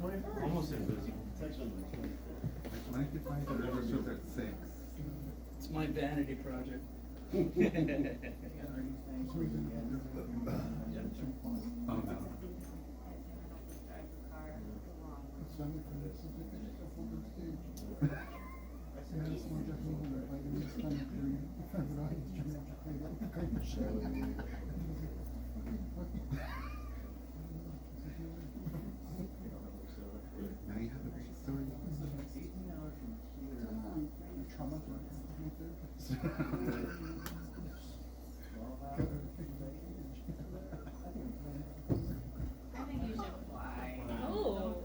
Almost invisible. I could find the river shows at 6. It's my vanity project. Oh no. Now you have a great story. I think you should fly. Oh.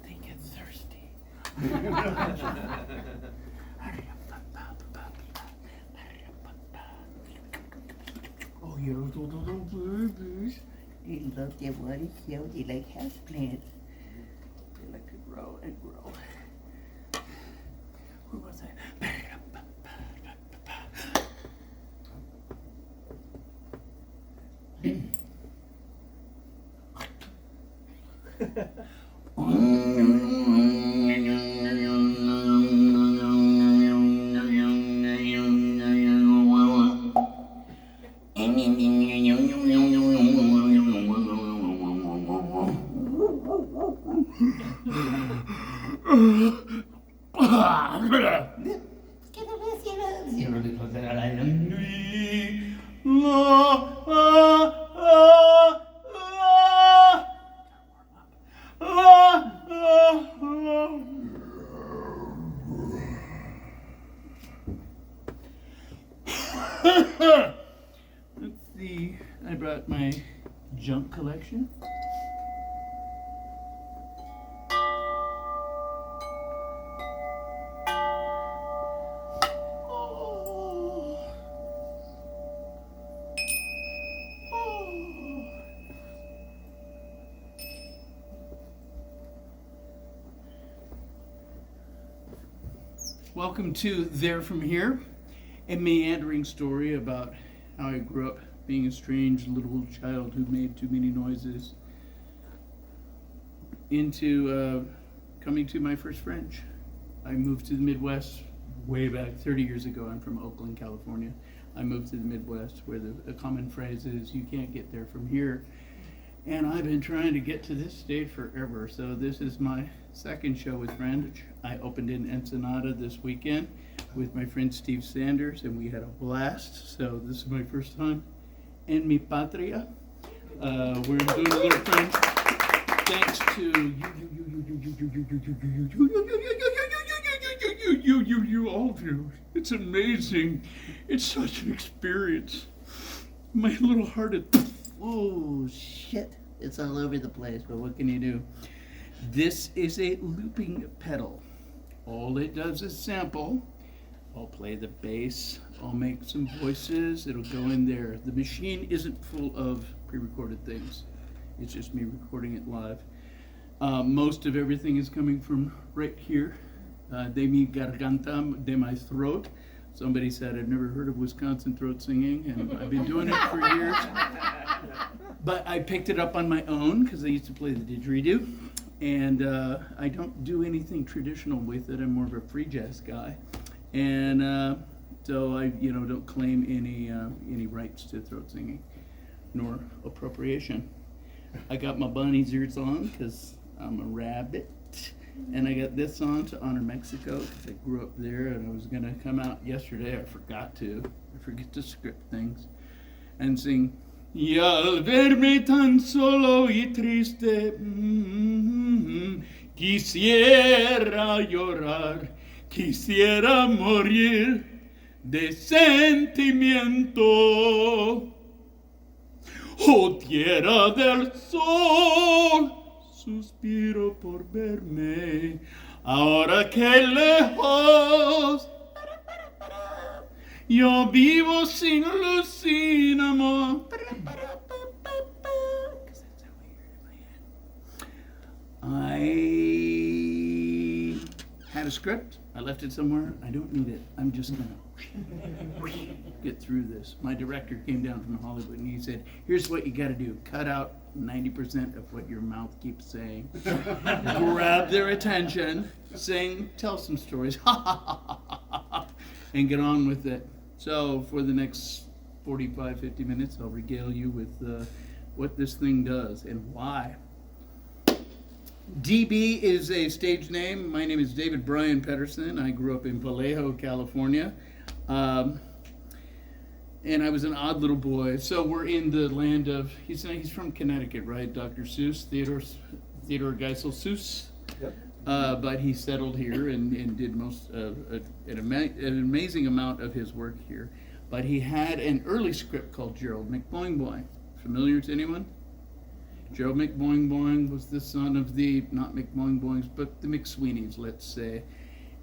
They get thirsty. Oh, your little babies. They love their water hill. They like houseplants. They like to grow and grow. Who was that? Let's see, I brought my junk collection. Welcome to There From Here, a meandering story about how I grew up being a strange little child who made too many noises, into coming to my first Fringe. I moved to the Midwest way back 30 years ago. I'm from Oakland, California. I moved to the Midwest where the common phrase is, you can't get there from here. And I've been trying to get to this state forever. So this is my second show with Fringe. I opened in Ensenada this weekend with my friend Steve Sanders, and we had a blast. So this is my first time in mi patria. We're doing a little Fringe. Thanks to you all of you. It's amazing. It's such an experience. My little heart is, oh shit, it's all over the place, but what can you do? This is a looping pedal. All it does is sample. I'll play the bass, I'll make some voices, it'll go in there. The machine isn't full of pre-recorded things. It's just me recording it live. Most of everything is coming from right here, de mi garganta, de my throat. Somebody said I've never heard of Wisconsin throat singing, and I've been doing it for years. But I picked it up on my own because I used to play the didgeridoo, and I don't do anything traditional with it. I'm more of a free jazz guy, and so I, don't claim any rights to throat singing, nor appropriation. I got my bunny's ears on because I'm a rabbit, and I got this on to honor Mexico because I grew up there, and I was gonna come out yesterday. I forgot to. I forget to script things, and sing. Y al verme tan solo y triste, quisiera llorar, quisiera morir de sentimiento. Oh tierra del sol, suspiro por verme Ahora que lejos yo vivo sin luz, sin amor. 'Cause that's how I hear it in my head. I had a script. I left it somewhere. I don't need it. I'm just gonna get through this. My director came down from Hollywood and he said, "Here's what you gotta do. Cut out 90% of what your mouth keeps saying. Grab their attention, sing, tell some stories, and get on with it." So for the next 45, 50 minutes, I'll regale you with what this thing does and why. DB is a stage name. My name is David Brian Pedersen. I grew up in Vallejo, California. And I was an odd little boy. So we're in the land of, he's from Connecticut, right? Dr. Seuss, Theodore Geisel Seuss. Yep. But he settled here and did an amazing amount of his work here. But he had an early script called Gerald McBoing. Familiar to anyone? Gerald McBoing was the son of the, not McBoings, but the McSweeneys, let's say.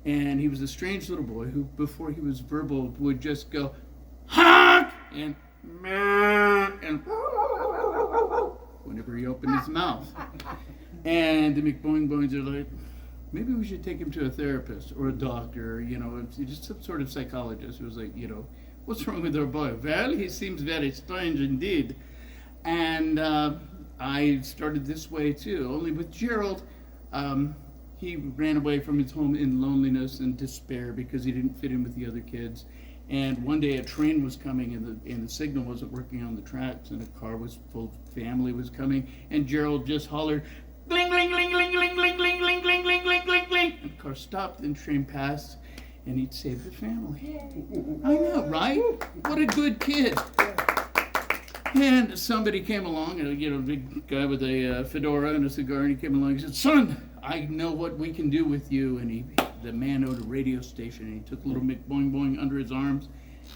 And he was a strange little boy who, before he was verbal, would just go, honk! And meh! And whenever he opened his mouth. And the McBoings are like, maybe we should take him to a therapist or a doctor, just some sort of psychologist who was like, what's wrong with our boy? Well, he seems very strange indeed. And I started this way too, only with Gerald. He ran away from his home in loneliness and despair because he didn't fit in with the other kids. And one day a train was coming and the signal wasn't working on the tracks and a car was full, family was coming, and Gerald just hollered, "Gling, gling, gling, gling, gling, gling, gling, gling, gling, gling, gling, gling, gling." And the car stopped and the train passed and he'd saved the family. I know, right? What a good kid. And somebody came along, a big guy with a fedora and a cigar, and he came along and he said, "Son, I know what we can do with you." And the man owned a radio station, and he took little McBoing under his arms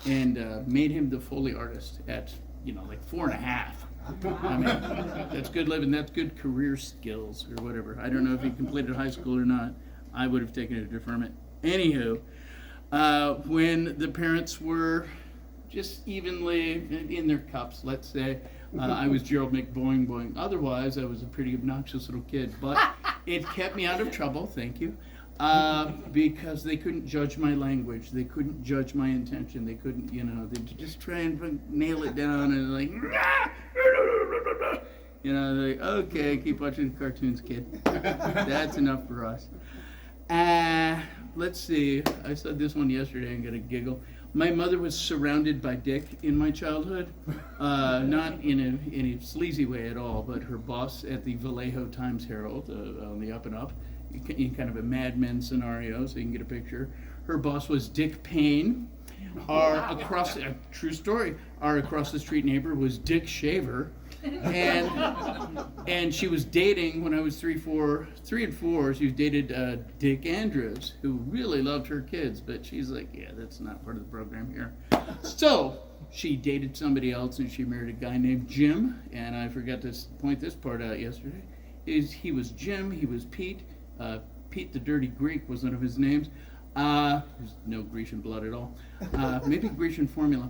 and made him the Foley artist at, 4.5. I mean, that's good living, that's good career skills or whatever. I don't know if he completed high school or not. I would have taken a deferment. Anywho, when the parents were just evenly in their cups, let's say, I was Gerald McBoing. Otherwise, I was a pretty obnoxious little kid, but it kept me out of trouble, thank you, because they couldn't judge my language. They couldn't judge my intention. They couldn't, they'd just try and nail it down and like, they're like, okay, keep watching the cartoons, kid. That's enough for us. Let's see, I said this one yesterday and got a giggle. My mother was surrounded by dick in my childhood, not in a sleazy way at all, but her boss at the Vallejo Times-Herald, on the up and up, in kind of a Mad Men scenario, so you can get a picture. Her boss was Dick Payne. True story, our across the street neighbor was Dick Shaver. And she was dating, when I was 3 and 4, she dated Dick Andrews, who really loved her kids, but she's like, yeah, that's not part of the program here. So she dated somebody else and she married a guy named Jim, and I forgot to point this part out yesterday. He was Jim, he was Pete. Pete the Dirty Greek was one of his names. There's no Grecian blood at all. Maybe Grecian formula.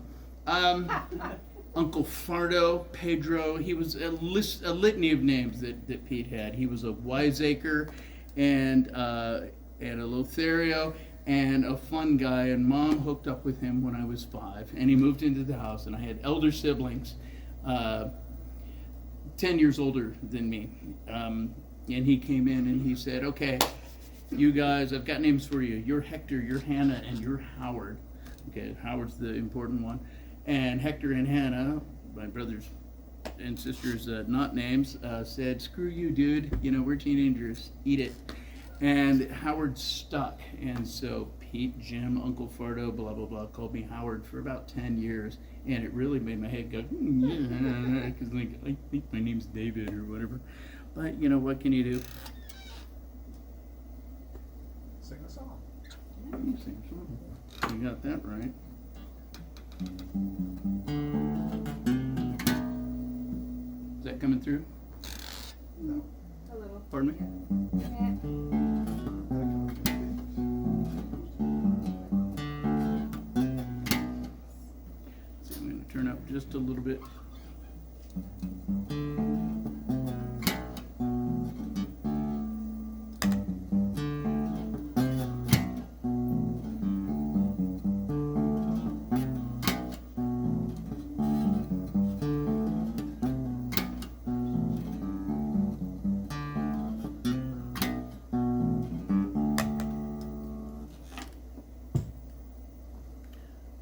Uncle Fardo, Pedro, he was a litany of names that Pete had. He was a wiseacre and a Lothario and a fun guy, and Mom hooked up with him when I was 5, and he moved into the house, and I had elder siblings, 10 years older than me, and he came in and he said, okay, you guys, I've got names for you. You're Hector, you're Hannah, and you're Howard. Okay, Howard's the important one. And Hector and Hannah, my brothers and sisters, not names, said, screw you, dude. We're teenagers. Eat it. And Howard stuck. And so Pete, Jim, Uncle Fardo, blah, blah, blah, called me Howard for about 10 years. And it really made my head go, yeah, because I think my name's David or whatever. But, what can you do? Sing a song. Sing a song. You got that right. Is that coming through? No. A little. Pardon me? Yeah. just a little bit.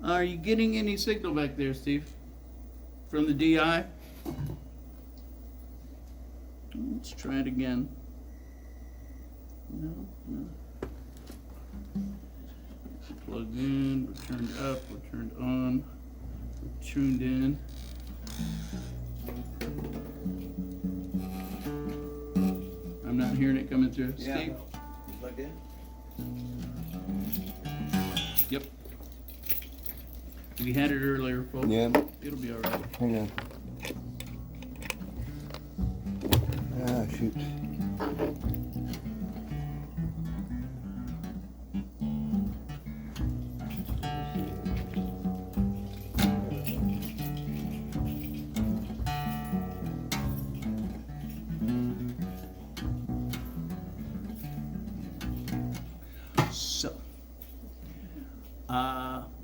Are you getting any signal back there, Steve? From the DI? Let's try it again. No. Plugged in, we're turned up, we're turned on, we're tuned in. I'm not hearing it coming through. Yeah. Steve? You plugged in? Yep. We had it earlier, folks. Yeah. It'll be all right. Hang on. Ah, shoot. So,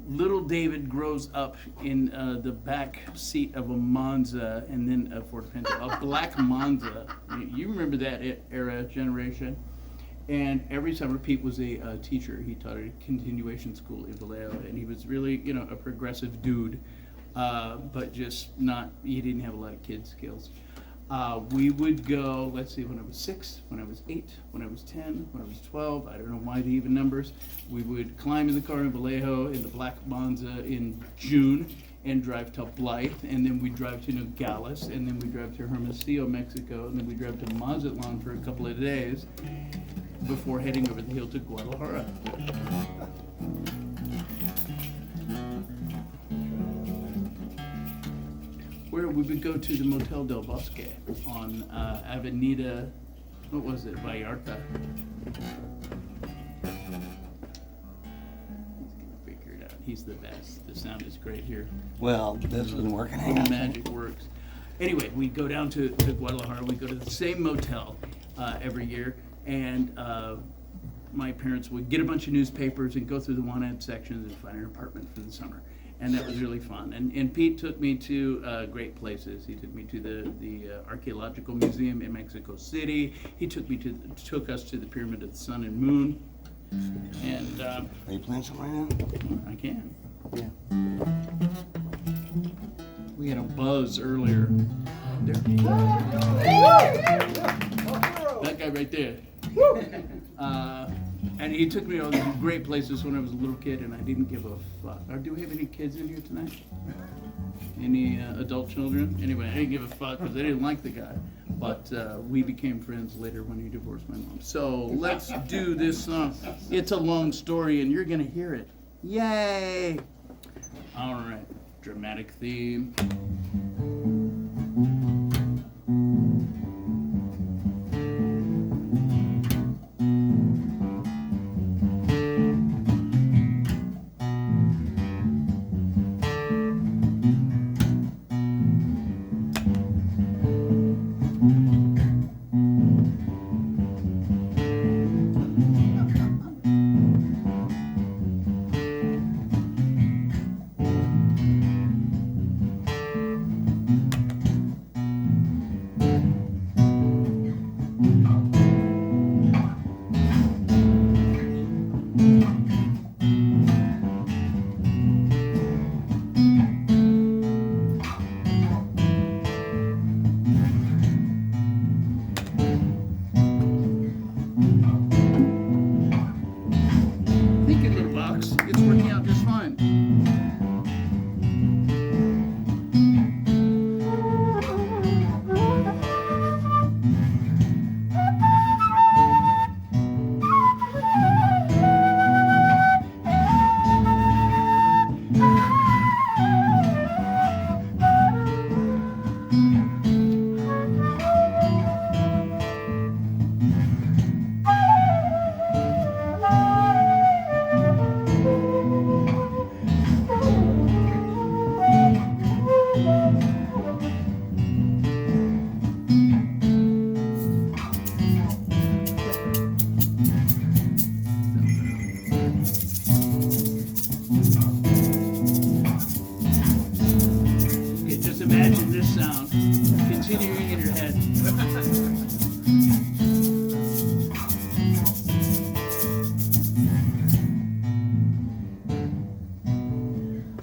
little David grows up in the back seat of a Monza and then a Ford Pinto, a black Monza. You remember that era, generation? And every summer, Pete was a teacher. He taught at a continuation school in Vallejo, and he was really, a progressive dude, but just not, he didn't have a lot of kid skills. We would go, let's see, when I was 6, when I was 8, when I was 10, when I was 12, I don't know why the even numbers. We would climb in the car in Vallejo in the black Monza in June and drive to Blythe, and then we'd drive to Nogales, and then we'd drive to Hermosillo, Mexico, and then we'd drive to Mazatlan for a couple of days before heading over the hill to Guadalajara. Where we would go to the Motel del Bosque on Avenida, what was it, Vallarta. He's gonna figure it out. He's the best. The sound is great here. Well, this isn't working. Hang on. Magic works. Anyway, we go down to Guadalajara. We go to the same motel every year, and my parents would get a bunch of newspapers and go through the wanted sections and find an apartment for the summer. And that was really fun. And Pete took me to great places. He took me to the Archaeological Museum in Mexico City. He took us to the Pyramid of the Sun and Moon. And Are you playing something right now? I can. Yeah. We had a buzz earlier. There. That guy right there. And he took me to all these great places when I was a little kid, and I didn't give a fuck. Do we have any kids in here tonight? Any adult children? Anyway, I didn't give a fuck because I didn't like the guy. But we became friends later when he divorced my mom. So let's do this song. It's a long story, and you're going to hear it. Yay! All right. Dramatic theme.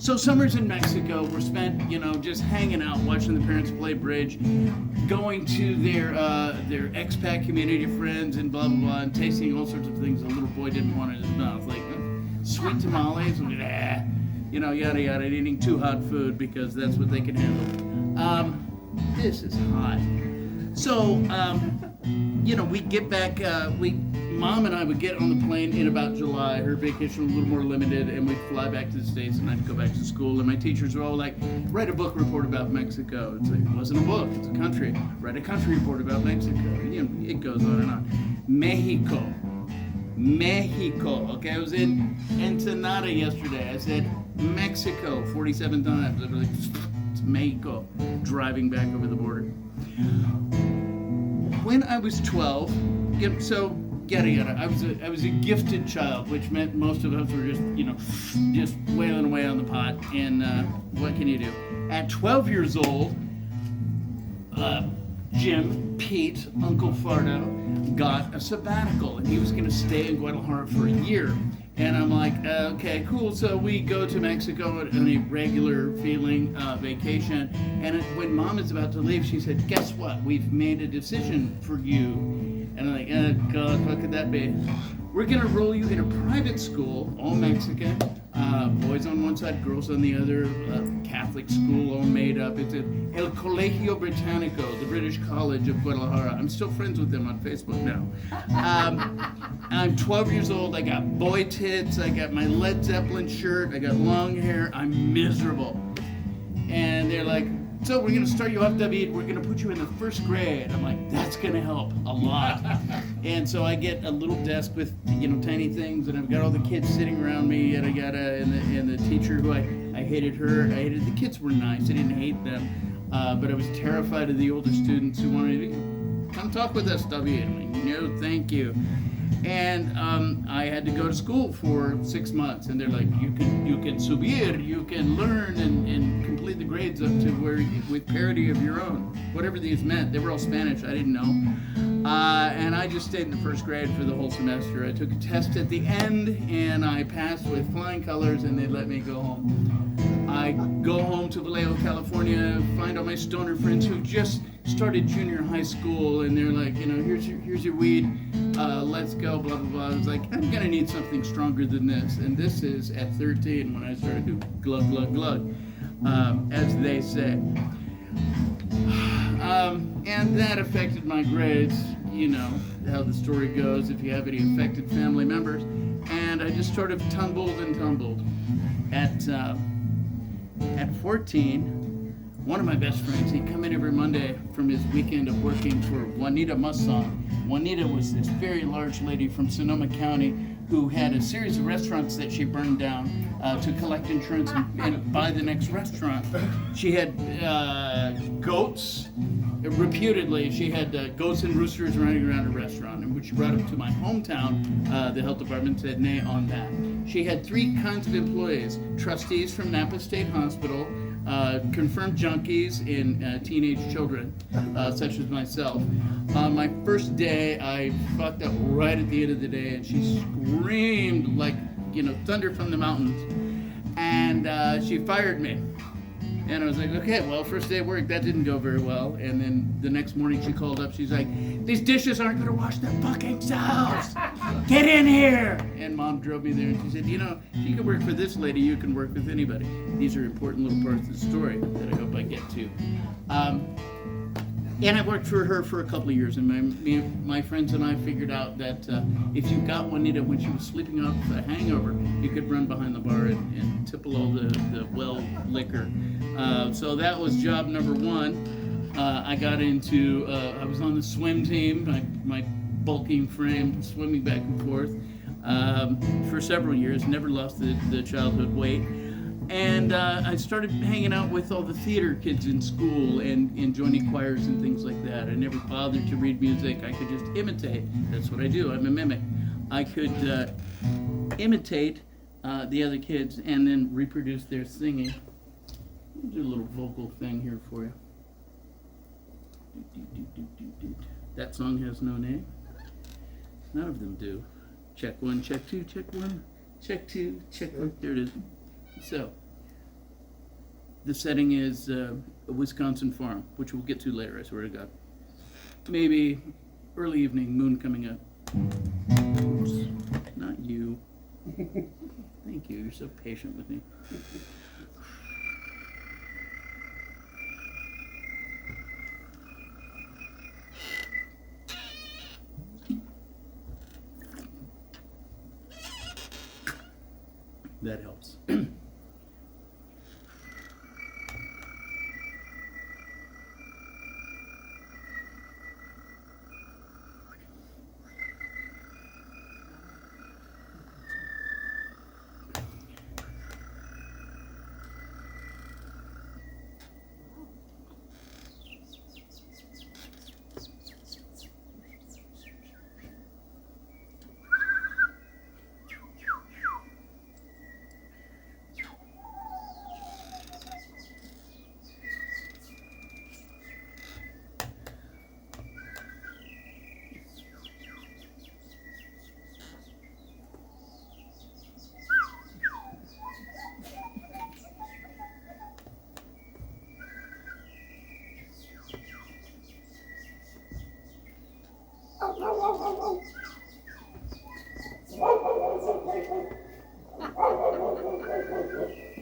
So summers in Mexico were spent, just hanging out, watching the parents play bridge, going to their expat community friends and blah blah blah, and tasting all sorts of things a little boy didn't want in his mouth, like sweet tamales, yada yada, and eating too hot food because that's what they can handle. This is hot. So, we get back, Mom and I would get on the plane in about July. Her vacation was a little more limited, and we'd fly back to the States, and I'd go back to school. And my teachers were all like, write a book report about Mexico. It's like, it wasn't a book, it's a country. Write a country report about Mexico. It goes on and on. Mexico. Okay, I was in Ensenada yesterday. I said Mexico 47 times. I was like, it's Mexico, driving back over the border. When I was 12, so yada yada, I was a gifted child, which meant most of us were just wailing away on the pot. And what can you do? At 12 years old, Jim, Pete, Uncle Fardo, got a sabbatical, and he was going to stay in Guadalajara for a year. And I'm like, okay, cool. So we go to Mexico on a regular feeling vacation. And when Mom is about to leave, she said, guess what? We've made a decision for you. And I'm like, oh, God, what could that be? We're going to roll you in a private school, all Mexican. Boys on one side, girls on the other. Catholic school, all made up. It's El Colegio Británico, the British College of Guadalajara. I'm still friends with them on Facebook now. I'm 12 years old. I got boy tits. I got my Led Zeppelin shirt. I got long hair. I'm miserable. And they're like, so we're going to start you off, David. We're going to put you in the first grade. I'm like, that's going to help a lot. And so I get a little desk with, tiny things, and I've got all the kids sitting around me, and and the teacher who I hated her. I hated the kids were nice. I didn't hate them. But I was terrified of the older students who wanted to come talk with us, David. I'm like, no, thank you. And I had to go to school for 6 months, and they're like, you can subir, you can learn and complete the grades up to where with parity of your own, whatever these meant. They were all Spanish, I didn't know. And I just stayed in the first grade for the whole semester. I took a test at the end, and I passed with flying colors, and they let me go home. I go home to Vallejo, California, find all my stoner friends who just started junior high school, and they're like, here's your weed, let's go, blah, blah, blah. I was like, I'm gonna need something stronger than this. And this is at 13 when I started to glug, glug, glug, as they say. And that affected my grades, how the story goes if you have any affected family members. And I just sort of tumbled and tumbled. At 14, one of my best friends, he'd come in every Monday from his weekend of working for Juanita Musson. Juanita was this very large lady from Sonoma County who had a series of restaurants that she burned down to collect insurance and buy the next restaurant. She had goats. Reputedly, she had goats and roosters running around a restaurant, and when she brought them to my hometown, the health department said nay on that. She had 3 kinds of employees: trustees from Napa State Hospital, confirmed junkies, and teenage children, such as myself. On my first day, I fucked up right at the end of the day, and she screamed like, thunder from the mountains, and she fired me. And I was like, okay, well, first day of work, that didn't go very well. And then the next morning she called up, she's like, these dishes aren't gonna wash their fucking selves. Get in here. And Mom drove me there, and she said, you can work for this lady, you can work with anybody. These are important little parts of the story that I hope I get to. And I worked for her for a couple of years, and my friends and I figured out that if you got Juanita when she was sleeping off a hangover, you could run behind the bar and tipple all the well liquor. So that was job number 1. I got into, I was on the swim team, my bulking frame, swimming back and forth for several years, never lost the childhood weight. And I started hanging out with all the theater kids in school and joining choirs and things like that. I never bothered to read music. I could just imitate. That's what I do. I'm a mimic. I could imitate the other kids and then reproduce their singing. I'll do a little vocal thing here for you. That song has no name. None of them do. Check 1, check 2, check 1, check 2, check 1. There it is. So, The setting is a Wisconsin farm, which we'll get to later, I swear to God. Maybe early evening, moon coming up. Oops, not you. Thank you, you're so patient with me. That helps.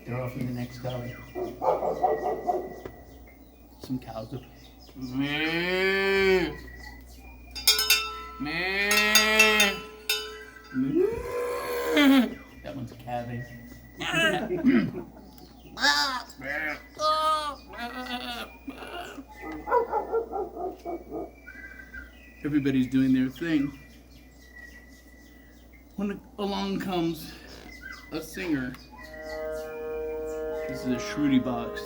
They're off in the next gully. Some cows up. Moo. Moo. Moo. That one's calving. Everybody's doing their thing. When along comes a singer. This is a Shruti box.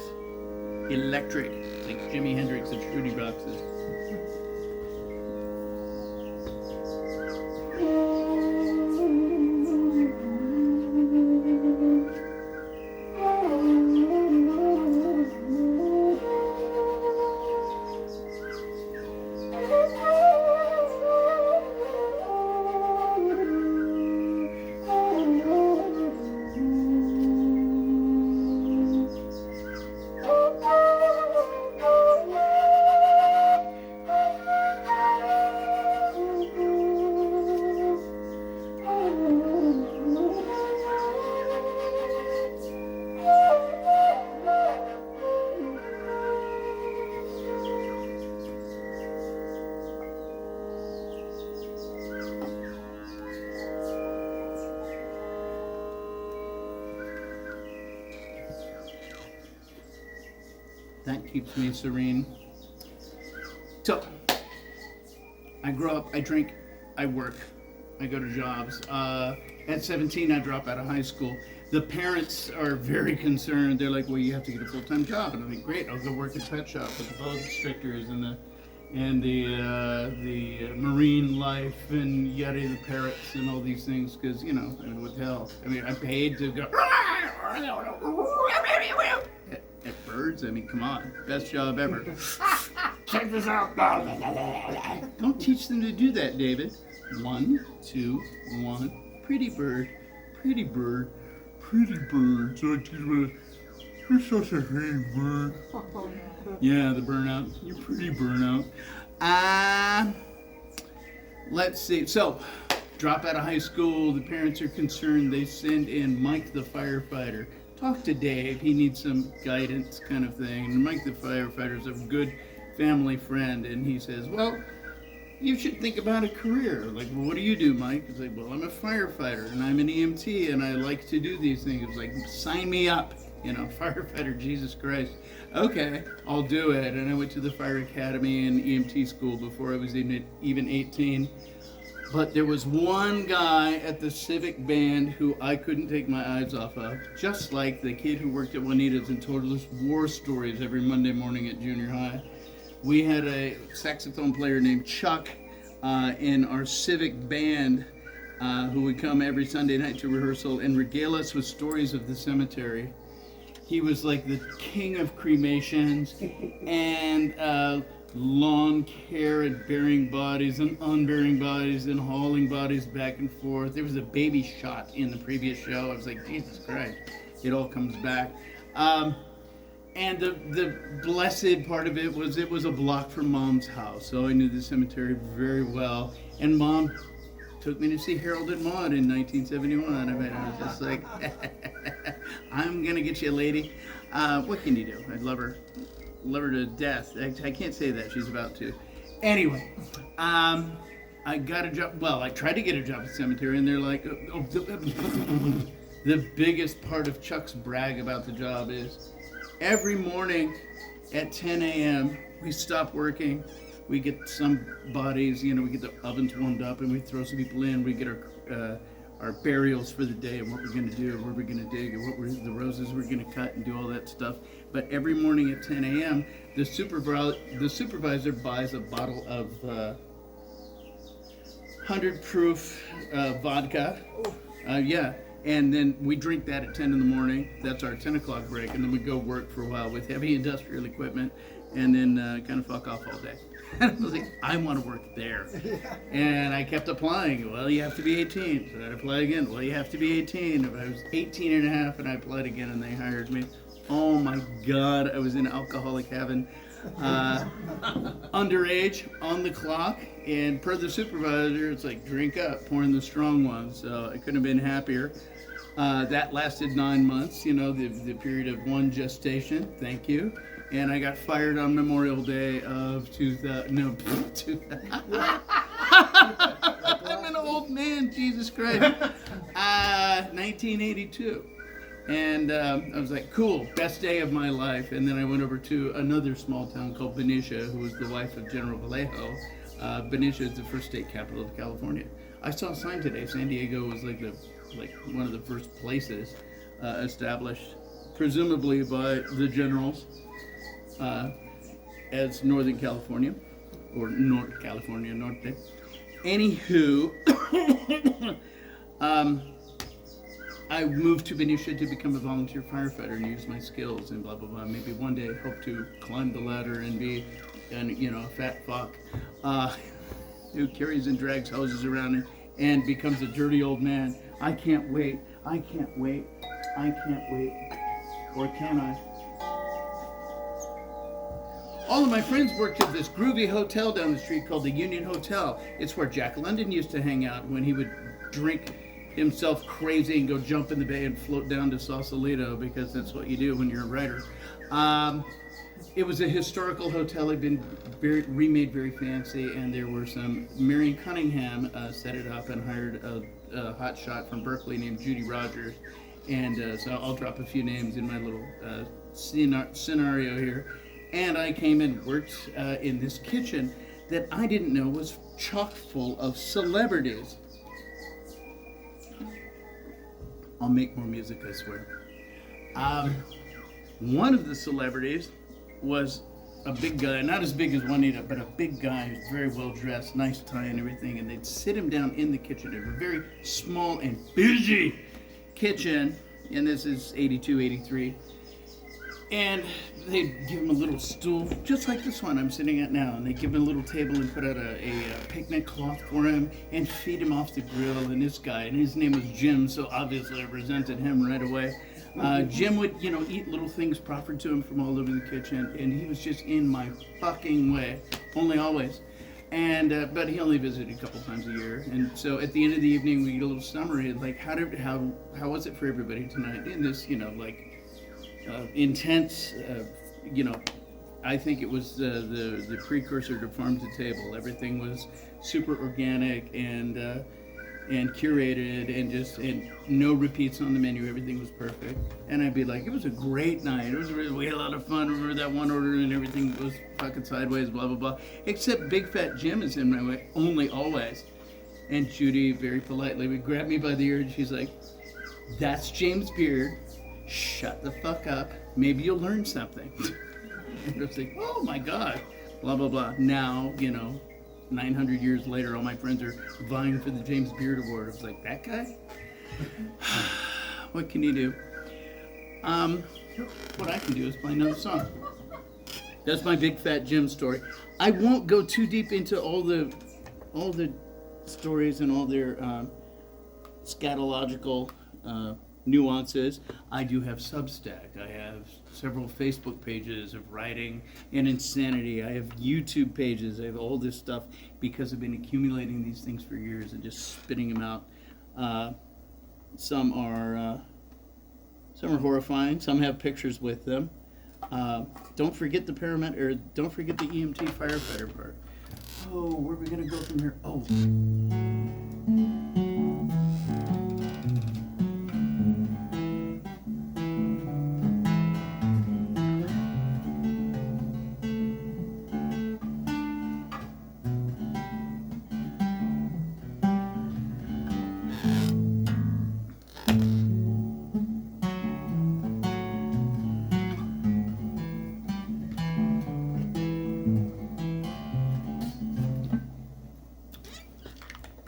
Electric, like Jimi Hendrix of Shruti boxes. That keeps me serene. So, I grow up, I drink, I work, I go to jobs. At 17, I drop out of high school. The parents are very concerned. They're like, well, you have to get a full-time job. And I'm like, great, I'll go work at a pet shop with the bug inspectors and the marine life and yada the parrots and all these things. Because, you know, I mean, what the hell? I mean, I'm paid to go at birds. I mean, come on, best job ever. Check this out. Don't teach them to do that, David. 1, 2, 1. Pretty bird, pretty bird, pretty bird. So I teach them, you're such a pretty bird. Yeah, the burnout. You're pretty burnout. Let's see. So, drop out of high school. The parents are concerned. They send in Mike the firefighter. Talk to Dave. He needs some guidance, kind of thing. And Mike the firefighter is a good family friend, and he says, well, you should think about a career. Like, well, what do you do, Mike? He's like, well, I'm a firefighter, and I'm an EMT, and I like to do these things. It's like, sign me up. You know, firefighter, Jesus Christ. Okay, I'll do it. And I went to the fire academy and EMT school before I was even 18. But there was one guy at the civic band who I couldn't take my eyes off of. Just like the kid who worked at Juanita's and told us war stories every Monday morning at junior high. We had a saxophone player named Chuck in our civic band who would come every Sunday night to rehearsal and regale us with stories of the cemetery. He was like the king of cremations and lawn care and burying bodies and unburying bodies and hauling bodies back and forth. There was a baby shot in the previous show. I was like, Jesus Christ, it all comes back. And the blessed part of it was a block from Mom's house, so I knew the cemetery very well. And Mom took me to see Harold and Maude in 1971. I mean, I was just like, I'm gonna get you a lady. What can you do? I love her to death. I can't say that, she's about to. Anyway, I got a job. Well, I tried to get a job at the cemetery, and they're like, the biggest part of Chuck's brag about the job is every morning at 10 a.m. we stop working. We get some bodies, we get the ovens warmed up, and we throw some people in. We get our burials for the day and what we're going to do, where we're going to dig, and the roses we're going to cut and do all that stuff. But every morning at 10 a.m., the supervisor buys a bottle of 100 proof vodka. And then we drink that at 10 in the morning. That's our 10 o'clock break. And then we go work for a while with heavy industrial equipment and then kind of fuck off all day. And I was like, I want to work there. And I kept applying. Well, you have to be 18. So I'd apply again. Well, you have to be 18. I was 18 and a half and I applied again and they hired me. Oh my God, I was in alcoholic heaven. Underage, on the clock, and per the supervisor, it's like, drink up, pouring the strong ones. So I couldn't have been happier. That lasted 9 months, the period of one gestation. Thank you. And I got fired on Memorial Day of 2000. No, 2000. I'm an old man, Jesus Christ. 1982. And I was like, cool, best day of my life. And then I went over to another small town called Benicia, who was the wife of General Vallejo. Benicia is the first state capital of California. I saw a sign today. San Diego was like one of the first places established, presumably by the generals, as Northern California, or North California Norte. Anywho, I moved to Benicia to become a volunteer firefighter and use my skills and blah, blah, blah. Maybe one day hope to climb the ladder and be a fat fuck who carries and drags hoses around and becomes a dirty old man. I can't wait. I can't wait. I can't wait. Or can I? All of my friends worked at this groovy hotel down the street called the Union Hotel. It's where Jack London used to hang out when he would drink himself crazy and go jump in the bay and float down to Sausalito, because that's what you do when you're a writer. It was a historical hotel. It had been remade very fancy, and there were some. Marion Cunningham set it up and hired a hot shot from Berkeley named Judy Rogers. And so I'll drop a few names in my little scenario here. And I came and worked in this kitchen that I didn't know was chock full of celebrities. I'll make more music, I swear. One of the celebrities was a big guy, not as big as Juanita, but a big guy who's very well dressed, nice tie and everything, and they'd sit him down in the kitchen. It was a very small and busy kitchen, and this is 82, 83. And they'd give him a little stool, just like this one I'm sitting at now, and they'd give him a little table and put out a picnic cloth for him and feed him off the grill. And this guy, and his name was Jim, so obviously I resented him right away. Jim would, eat little things proffered to him from all over the kitchen, and he was just in my fucking way, only always. And but he only visited a couple times a year, and so at the end of the evening we get a little summary, like how was it for everybody tonight in this, intense, I think it was the precursor to farm to table. Everything was super organic and curated, and no repeats on the menu. Everything was perfect. And I'd be like, it was a great night. We had a lot of fun. Remember that one order and everything goes fucking sideways, blah, blah, blah. Except Big Fat Jim is in my way, only always. And Judy very politely would grab me by the ear and she's like, that's James Beard. Shut the fuck up. Maybe you'll learn something. And I was like, oh my God, blah, blah, blah. Now, 900 years later, all my friends are vying for the James Beard Award. I was like, that guy? What can you do? What I can do is play another song. That's my Big Fat Jim story. I won't go too deep into all the stories and all their scatological nuances. I do have Substack. I have several Facebook pages of writing and insanity. I have YouTube pages. I have all this stuff because I've been accumulating these things for years and just spitting them out. Some are horrifying. Some have pictures with them. Don't forget the don't forget the EMT firefighter part. Oh, where are we gonna go from here? Oh.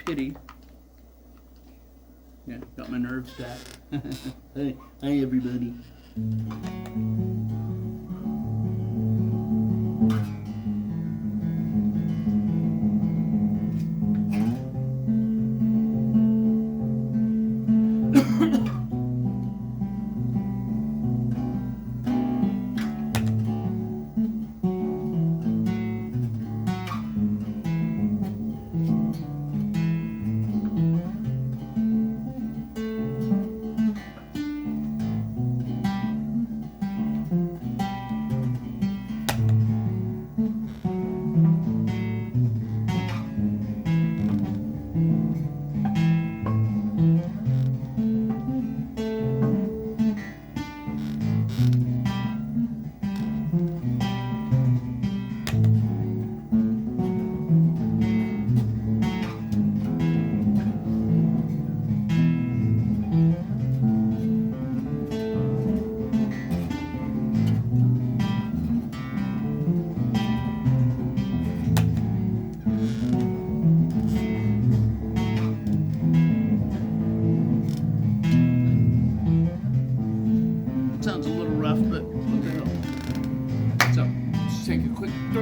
Pity. Yeah, got my nerves back. Hi everybody.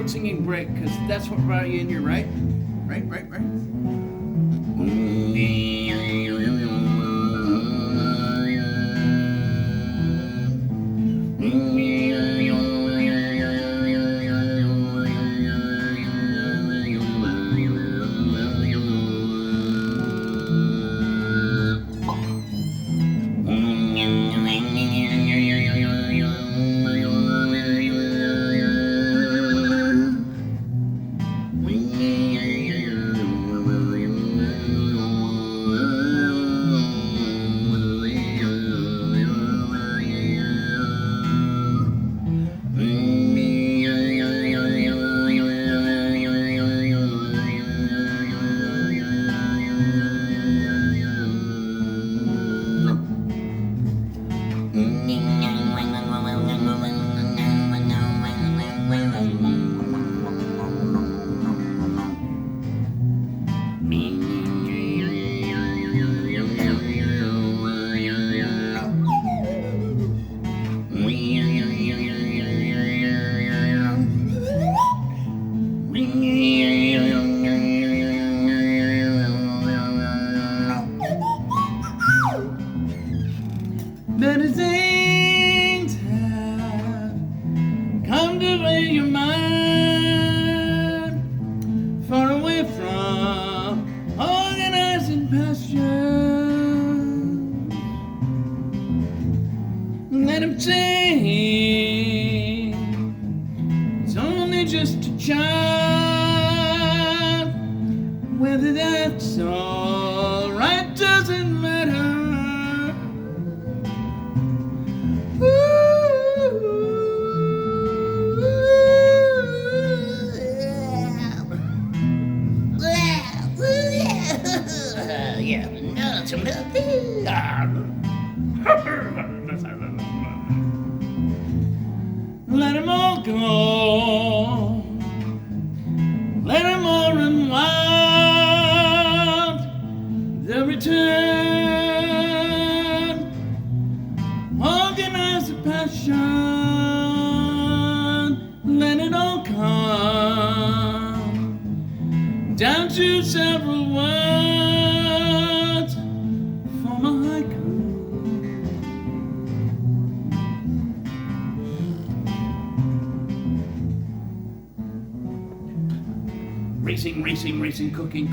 Singing break, because that's what brought you in here, right? Right. Many things have come to lay your mind far away from organizing passion. Let him change. It's only just a child. Whether that's all right doesn't matter. Yeah, no, some let them all go. Let them all run wild. They'll return. Organize the passion. Let it all come down to several words. For my haiku. racing, cooking.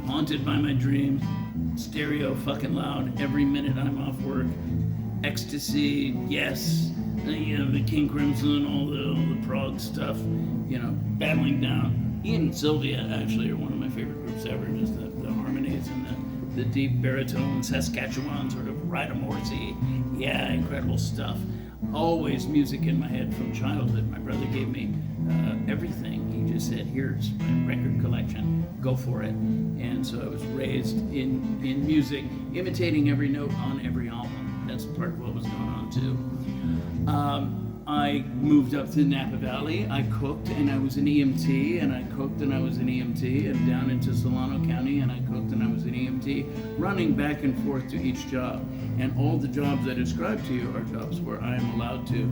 Haunted by my dreams, stereo fucking loud every minute I'm off work. Ecstasy, yes, the King Crimson, all the prog stuff, battling down. Ian and Sylvia actually are one of my favorite groups ever, just the harmonies and the deep baritone Saskatchewan sort of ride-a-morsey. Yeah, incredible stuff. Always music in my head from childhood. My brother gave me everything. He just said, here's my record collection, go for it. And so I was raised in music, imitating every note on every album. That's part of what was going on too. I moved up to Napa Valley. I cooked and I was an EMT, and I cooked and I was an EMT, and down into Solano County, and I cooked and I was an EMT, running back and forth to each job. And all the jobs I described to you are jobs where I am allowed to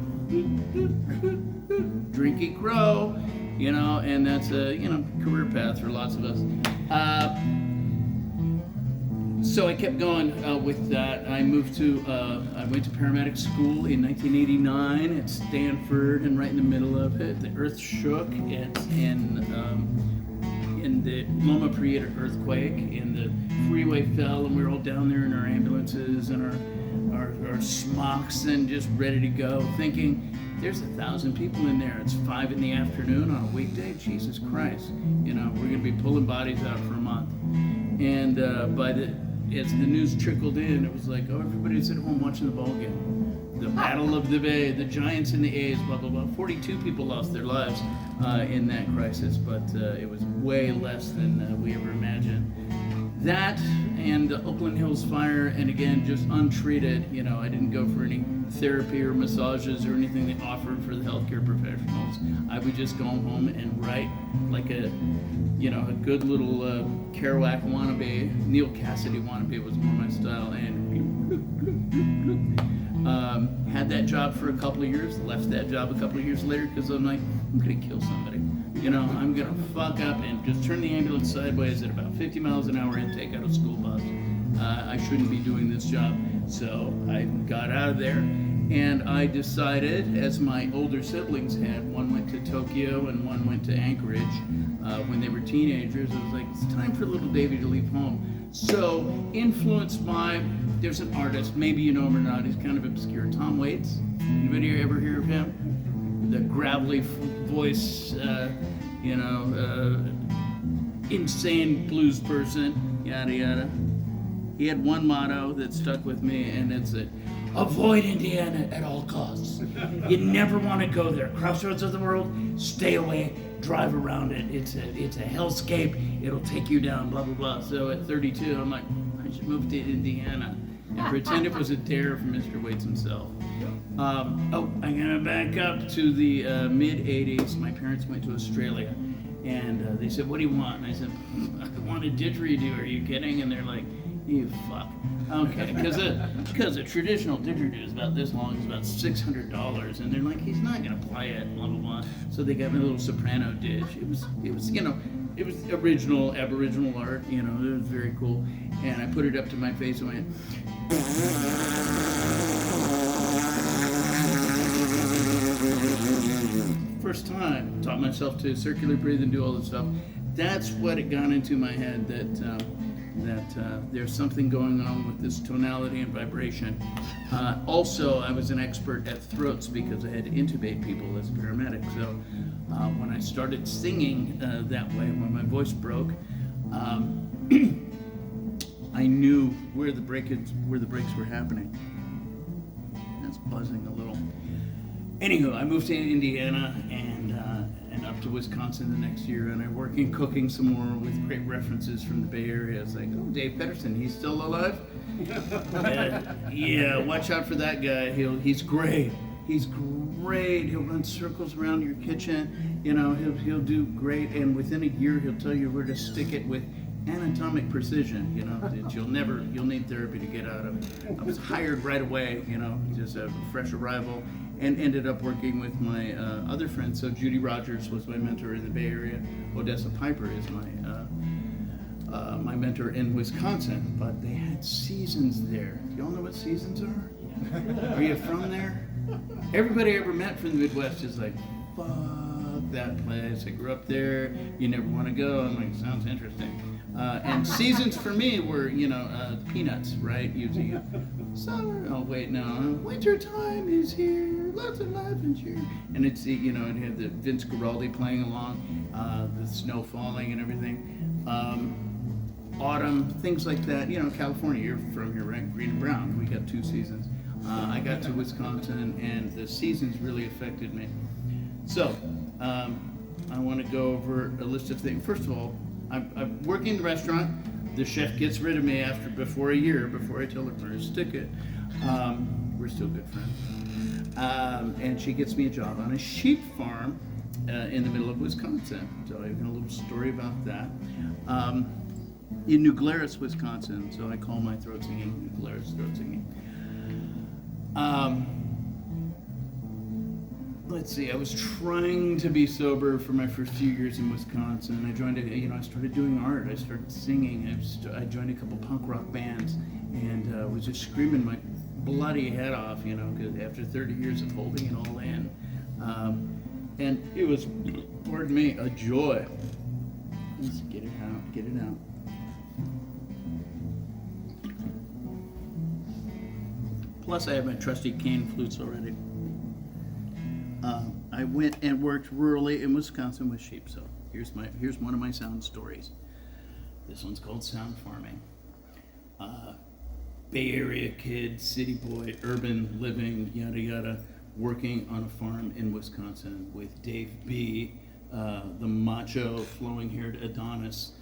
drinky crow, and that's a career path for lots of us. So I kept going with that. I went to paramedic school in 1989 at Stanford, and right in the middle of it, the earth shook in the Loma Prieta earthquake, and the freeway fell, and we were all down there in our ambulances and our smocks and just ready to go, thinking, there's 1,000 people in there. It's 5 p.m. on a weekday. Jesus Christ. We're going to be pulling bodies out for a month. And as the news trickled in, it was like, oh, everybody's at home watching the ball game. The Battle of the Bay, the Giants and the A's, blah, blah, blah. 42 people lost their lives in that crisis, but it was way less than we ever imagined. That and the Oakland Hills fire, and again, just untreated. I didn't go for any therapy or massages or anything they offered for the healthcare professionals. I would just go home and write like a good little Kerouac wannabe. Neil Cassidy wannabe was more my style, and had that job for a couple of years, left that job a couple of years later because I'm like, I'm gonna kill somebody. I'm gonna fuck up and just turn the ambulance sideways at about 50 miles an hour and take out a school bus. I shouldn't be doing this job. So I got out of there, and I decided, as my older siblings had, one went to Tokyo and one went to Anchorage when they were teenagers. I was like, it's time for little Davy to leave home. So, influenced by, there's an artist, maybe you know him or not, he's kind of obscure, Tom Waits. Anybody ever hear of him? The gravelly voice, insane blues person, yada yada. He had one motto that stuck with me, and it's avoid Indiana at all costs. You never want to go there. Crossroads of the world, stay away, drive around it. It's a hellscape. It'll take you down, blah, blah, blah. So at 32, I'm like, I should move to Indiana and pretend it was a dare from Mr. Waits himself. I'm going to back up to the mid-'80s. My parents went to Australia, and they said, what do you want? And I said, I want a didgeridoo. Are you kidding? And they're like, you fuck. Okay, because a traditional didgeridoo is about this long. It's about $600, and they're like, he's not gonna play it, blah blah blah. So they got me a little soprano didge. It was original Aboriginal art. It was very cool. And I put it up to my face and went. First time, taught myself to circular breathe and do all this stuff. That's what it got into my head that there's something going on with this tonality and vibration. Also, I was an expert at throats because I had to intubate people as a paramedic. So when I started singing that way, when my voice broke, I knew where the breaks were happening. That's buzzing a little. Anywho, I moved to Indiana and up to Wisconsin the next year, and I work in cooking some more with great references from the Bay Area. It's like, oh, Dave Pedersen, he's still alive? Yeah, watch out for that guy. He's great. He's great. He'll run circles around your kitchen. He'll do great, and within a year he'll tell you where to stick it with anatomic precision. That you'll need therapy to get out of it. I was hired right away. Just a fresh arrival. And ended up working with my other friends. So Judy Rogers was my mentor in the Bay Area. Odessa Piper is my mentor in Wisconsin. But they had seasons there. Do y'all know what seasons are? Are you from there? Everybody I ever met from the Midwest is like, fuck that place. I grew up there. You never want to go. I'm like, sounds interesting. And seasons for me were, peanuts, right? Usually summer. Oh wait, no. Winter time is here. Lots of life and cheer. And it's it had the Vince Guaraldi playing along, the snow falling and everything. Autumn, things like that. California. You're from here, right? Green and brown. We got 2 seasons. I got to Wisconsin, and the seasons really affected me. So, I want to go over a list of things. First of all, I'm working in the restaurant. The chef gets rid of me before a year, before I tell her where to stick it. We're still good friends. And she gets me a job on a sheep farm in the middle of Wisconsin. So I have a little story about that. In New Glarus, Wisconsin. So I call my throat singing New Glarus throat singing. Let's see, I was trying to be sober for my first few years in Wisconsin. I joined I started doing art, I started singing, I joined a couple punk rock bands, and was just screaming my bloody head off, because after 30 years of holding it all in. And it was, pardon me, a joy. Let's get it out. Plus, I have my trusty cane flutes already. I went and worked rurally in Wisconsin with sheep. So here's one of my sound stories. This one's called Sound Farming. Bay Area kid, city boy, urban living, yada yada, working on a farm in Wisconsin with Dave B., the macho, flowing-haired Adonis,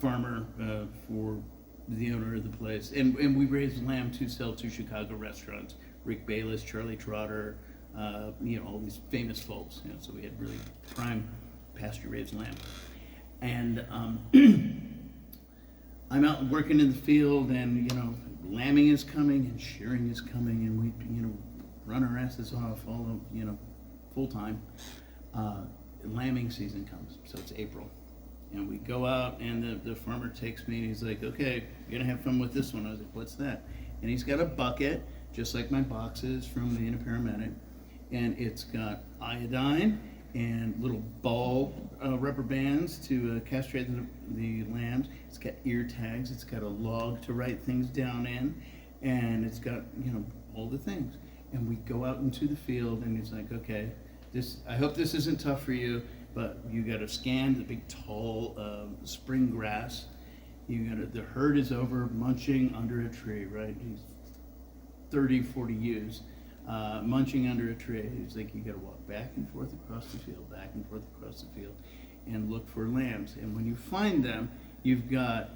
farmer for the owner of the place, and we raised lamb to sell to Chicago restaurants. Rick Bayless, Charlie Trotter, all these famous folks. So we had really prime pasture-raised lamb. And I'm out working in the field, and lambing is coming and shearing is coming, and we run our asses off all of full time. Lambing season comes, so it's April. And we go out, and the farmer takes me, and he's like, okay, you're going to have fun with this one. I was like, what's that? And he's got a bucket, just like my boxes from being a paramedic, and it's got iodine and little ball rubber bands to castrate the lambs. It's got ear tags. It's got a log to write things down in, and it's got, all the things. And we go out into the field, and he's like, okay, I hope this isn't tough for you, but you got to scan the big tall spring grass. The herd is over munching under a tree, right? He's 30, 40 ewes munching under a tree. He's like, you got to walk back and forth across the field, and look for lambs. And when you find them, you've got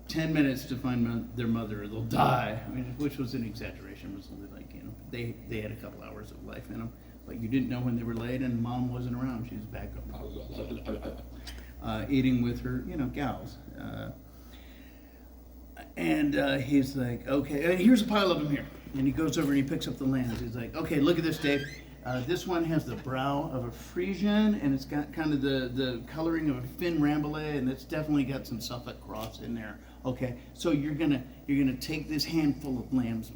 10 minutes to find their mother, or they'll die. I mean, which was an exaggeration. It was something like, they had a couple hours of life in them. But you didn't know when they were laid, and mom wasn't around. She was back up, eating with her, gals. He's like, okay, here's a pile of them here. And he goes over and he picks up the lambs. He's like, okay, look at this, Dave. This one has the brow of a Frisian, and it's got kind of the coloring of a Finn Rambouillet, and it's definitely got some Suffolk cross in there. Okay, so you're gonna take this handful of lambs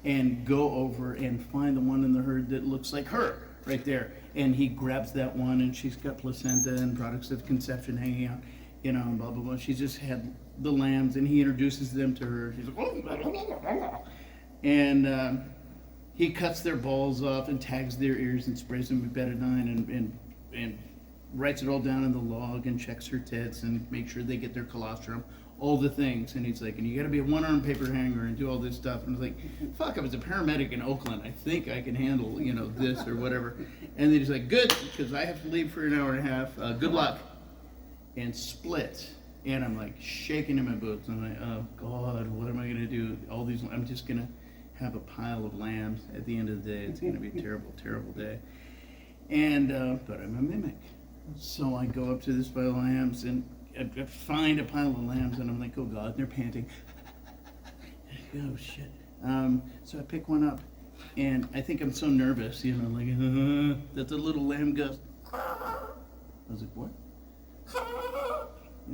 and go over and find the one in the herd that looks like her right there. And he grabs that one, and she's got placenta and products of conception hanging out, and blah blah blah. She just had the lambs, and he introduces them to her. She's like, and he cuts their balls off and tags their ears and sprays them with betadine and writes it all down in the log and checks her tits and makes sure they get their colostrum, all the things. And he's like, and you got to be a one-arm paper hanger and do all this stuff. And I was like, fuck, I was a paramedic in Oakland. I think I can handle, this or whatever. And then he's like, good, because I have to leave for an hour and a half. Good luck. And split. And I'm like shaking in my boots. I'm like, oh God, what am I going to do? I'm just going to have a pile of lambs at the end of the day. It's going to be a terrible, terrible day. And, but I'm a mimic. So I go up to this pile of lambs, and I find a pile of lambs, and I'm like, oh God, they're panting. Oh shit. So I pick one up, and I think I'm so nervous, that the little lamb goes. I was like, what?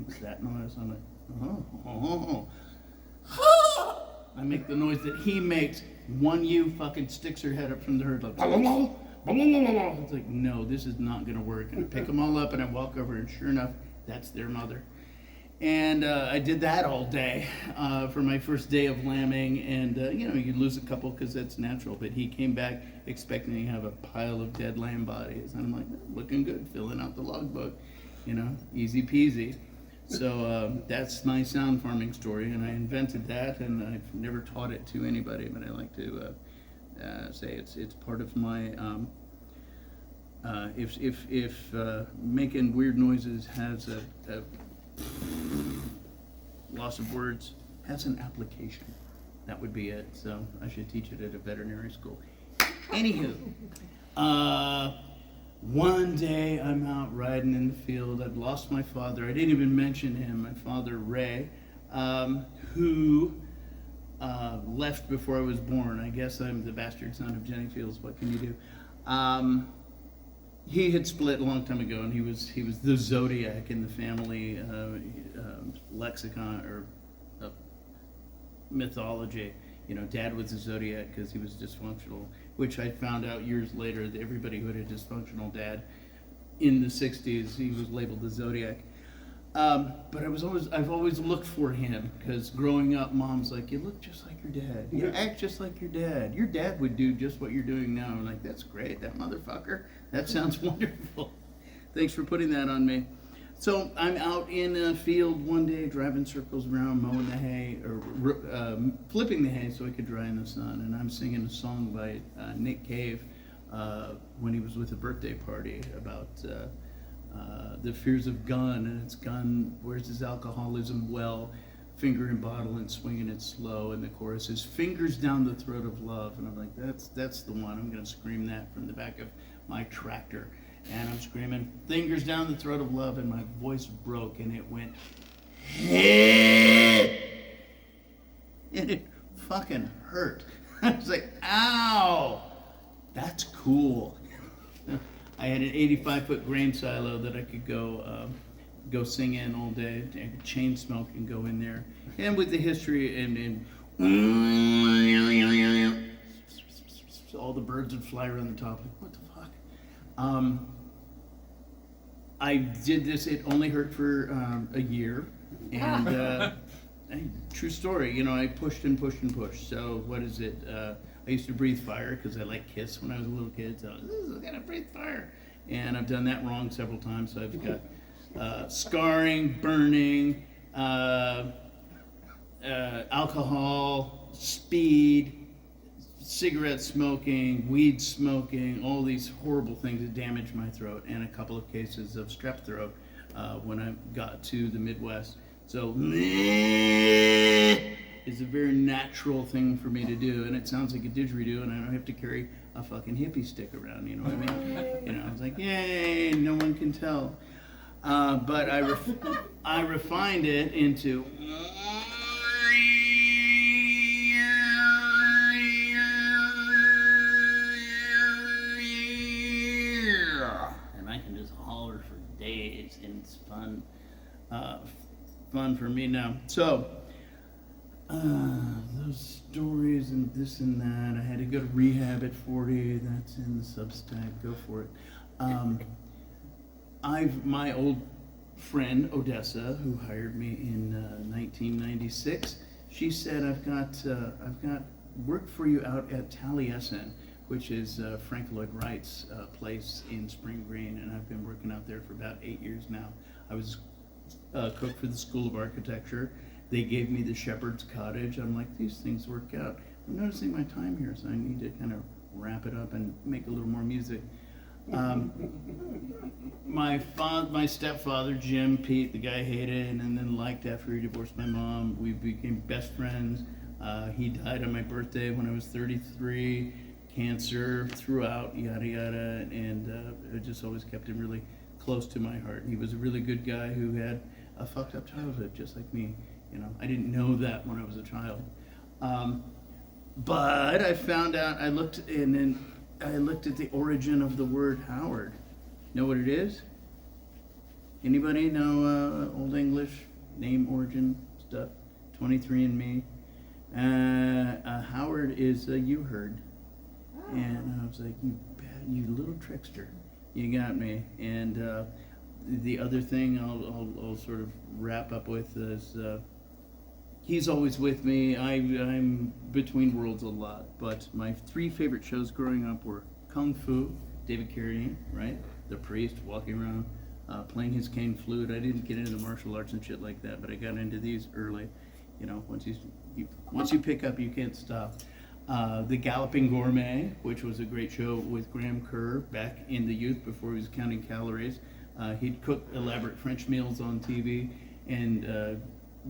It's that noise. I'm like, oh. I make the noise that he makes, One ewe fucking sticks her head up from the herd like, it's like, no, this is not gonna work. And I pick them all up and I walk over, and sure enough, that's their mother. And I did that all day for my first day of lambing, and you lose a couple because that's natural. But he came back expecting to have a pile of dead lamb bodies, and I'm like, looking good, filling out the logbook, easy peasy. So that's my sound farming story, and I invented that, and I've never taught it to anybody, but I like to say it's part of my. If making weird noises has a loss of words has an application, that would be it. So I should teach it at a veterinary school. Anywho, one day I'm out riding in the field. I'd lost my father. I didn't even mention him. My father, Ray, who left before I was born. I guess I'm the bastard son of Jenny Fields. What can you do? He had split a long time ago, and he was the Zodiac in the family lexicon or mythology. Dad was the Zodiac because he was dysfunctional, which I found out years later that everybody who had a dysfunctional dad in the 60s, he was labeled the Zodiac. But I've always looked for him because growing up, Mom's like, you look just like your dad. You act just like your dad. Your dad would do just what you're doing now. I'm like, that's great, that motherfucker. That sounds wonderful. Thanks for putting that on me. So I'm out in a field one day, driving circles around, mowing the hay, or flipping the hay so it could dry in the sun. And I'm singing a song by Nick Cave when he was with a birthday party about the fears of gun, and it's gun, where's his alcoholism? Well, finger in bottle and swinging it slow. And the chorus is fingers down the throat of love. And I'm like, that's the one. I'm gonna scream that from the back of my tractor. And I'm screaming, fingers down the throat of love, and my voice broke, and it went, and it fucking hurt. I was like, ow, that's cool. I had an 85-foot grain silo that I could go sing in all day. I could chain smoke and go in there. And with the history and all the birds would fly around the top. Like, what the fuck? I did this. It only hurt for a year, and true story. I pushed and pushed and pushed. So what is it? I used to breathe fire because I like Kiss when I was a little kid. So I gotta breathe fire, and I've done that wrong several times. So I've got scarring, burning, alcohol, speed, cigarette smoking, weed smoking, all these horrible things that damaged my throat, and a couple of cases of strep throat when I got to the Midwest. So is a very natural thing for me to do, and it sounds like a didgeridoo, and I don't have to carry a fucking hippie stick around, you know what I mean? I was like, yay, no one can tell. But I refined it into and I can just holler for days, and it's fun for me now. So those stories and this and that. I had to go to rehab at 40. That's in the Substack. Go for it. My old friend Odessa, who hired me in 1996, she said, I've got work for you out at Taliesin, which is Frank Lloyd Wright's place in Spring Green, and I've been working out there for about 8 years now. I was cook for the School of Architecture. They gave me the shepherd's cottage. I'm like, these things work out. I'm noticing my time here, so I need to kind of wrap it up and make a little more music. My stepfather, Jim Pete, the guy I hated and then liked after he divorced my mom. We became best friends. He died on my birthday when I was 33, cancer throughout, yada yada, and I just always kept him really close to my heart. He was a really good guy who had a fucked up childhood, just like me. I didn't know that when I was a child. But I found out, I looked at the origin of the word Howard. Know what it is? Anybody know Old English name origin stuff? 23andMe. Howard is you heard, and I was like, you little trickster, you got me. And the other thing I'll sort of wrap up with is he's always with me. I'm between worlds a lot, but my 3 favorite shows growing up were Kung Fu, David Carradine, right? The priest walking around playing his cane flute. I didn't get into martial arts and shit like that, but I got into these early. You know, once you pick up, you can't stop. The Galloping Gourmet, which was a great show with Graham Kerr back in the youth before he was counting calories. He'd cook elaborate French meals on TV and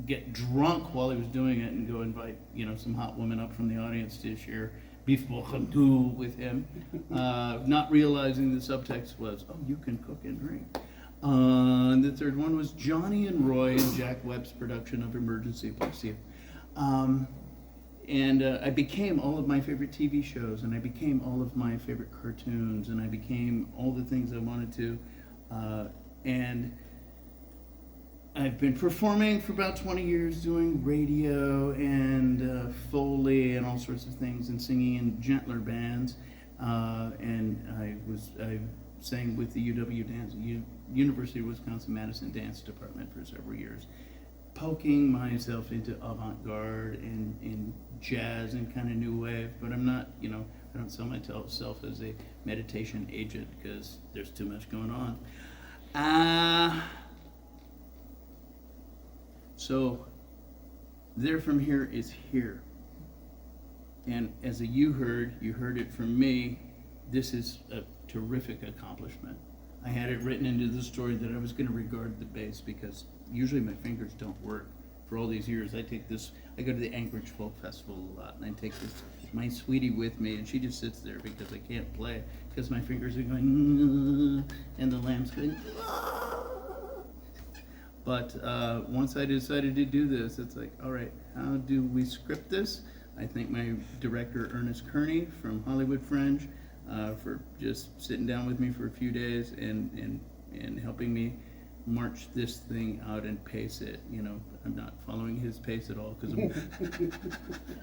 get drunk while he was doing it and go invite, some hot women up from the audience to share beef bourguignon with him, not realizing the subtext was, oh, you can cook and drink. And the third one was Johnny and Roy and Jack Webb's production of Emergency, bless you. And I became all of my favorite TV shows, and I became all of my favorite cartoons, and I became all the things I wanted to. And I've been performing for about 20 years, doing radio and Foley and all sorts of things, and singing in gentler bands. And I sang with the UW Dance, University of Wisconsin-Madison Dance Department for several years, poking myself into avant-garde and jazz and kind of new wave. But I'm not, I don't sell myself as a meditation agent because there's too much going on. So, there from here is here. And as you heard it from me, this is a terrific accomplishment. I had it written into the story that I was going to regard the bass because usually my fingers don't work. For all these years, I go to the Anchorage Folk Festival a lot, and I take my sweetie with me, and she just sits there because I can't play, because my fingers are going, and the lamb's going, But once I decided to do this, it's like, all right, how do we script this? I thank my director, Ernest Kearney from Hollywood Fringe, for just sitting down with me for a few days and helping me march this thing out and pace it. I'm not following his pace at all because I'm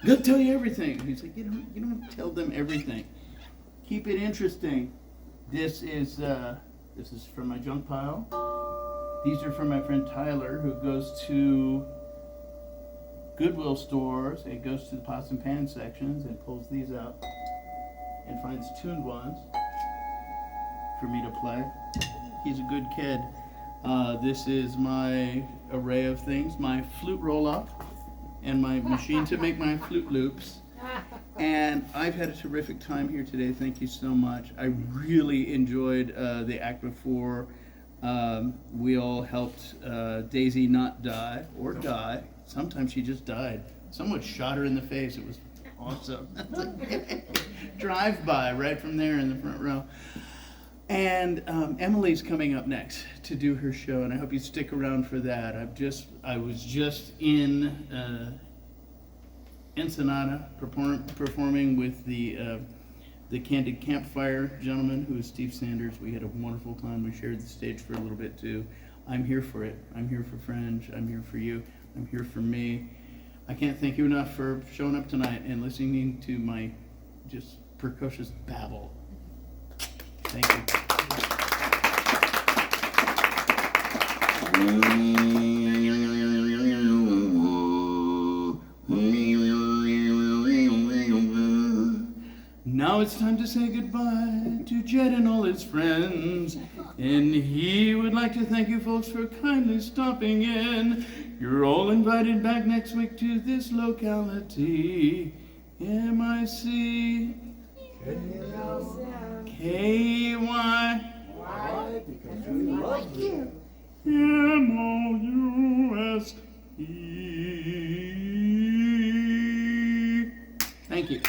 gonna tell you everything. He's like, you don't tell them everything. Keep it interesting. This is from my junk pile. These are from my friend Tyler, who goes to Goodwill stores and goes to the pots and pans sections and pulls these out and finds tuned ones for me to play. He's a good kid. This is my array of things, my flute roll-up and my machine to make my flute loops. And I've had a terrific time here today. Thank you so much. I really enjoyed the act before. We all helped Daisy not die or die. Sometimes she just died. Someone shot her in the face. It was awesome. Drive by right from there in the front row. And Emily's coming up next to do her show, and I hope you stick around for that. I was just in Ensenada performing with the Candid Campfire gentleman, who is Steve Sanders. We had a wonderful time. We shared the stage for a little bit too. I'm here for it. I'm here for Fringe. I'm here for you. I'm here for me. I can't thank you enough for showing up tonight and listening to my just precocious babble. Thank you. Now it's time to say goodbye to Jed and all his friends, and he would like to thank you folks for kindly stopping in. You're all invited back next week to this locality, MIC KY Why? Because we love you. MOUSE. Thank you.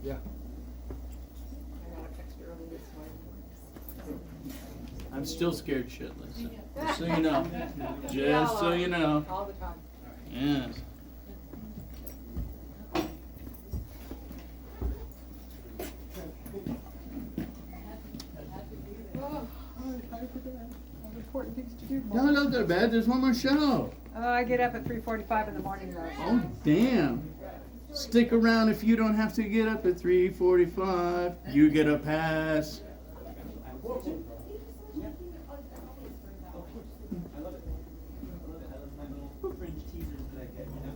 Yeah. I'm still scared shitless. Just so you know. Just so you know. All the time. Yes. Important things to do. No, don't go to bed. There's one more show. Oh, I get up at 3:45 in the morning though. Oh, damn. Stick around if you don't have to get up at 3:45. You get a pass.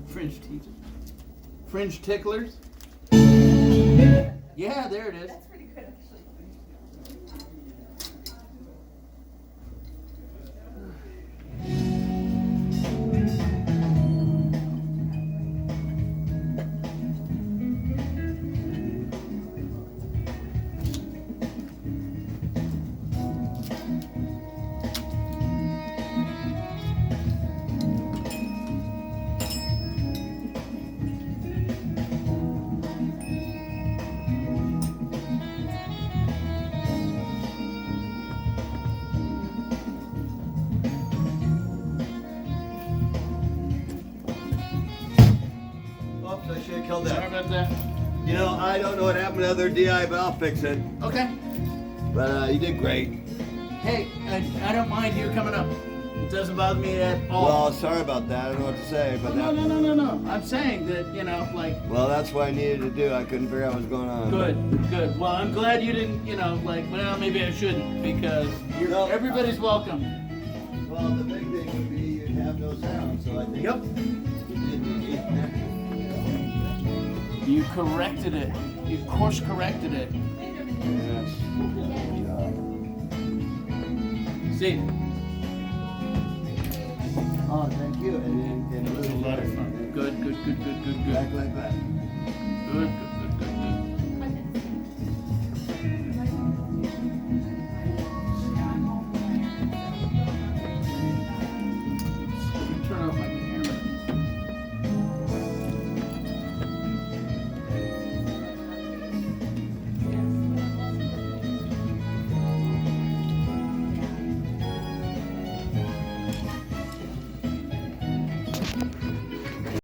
Fringe teasers. Fringe ticklers. Yeah, there it is. That's pretty good, actually. Oops, I should have killed Sorry that. about that. You know, I don't know what happened to the other DI, but I'll fix it. Okay. But you did great. Hey, I don't mind you coming up. It doesn't bother me at all. Well, sorry about that. I don't know what to say, but no, that. no. I'm saying that, you know, like, Well, that's what I needed to do. I couldn't figure out what was going on. good. Well, I'm glad you didn't, you know, like, well, maybe I shouldn't because No. everybody's welcome. Well, the big thing would be you'd have no sound, so I think. Yep. You corrected it. You course corrected it. Yes. See, Oh, thank you. And it was a lot of fun. Good. Back like that. Good.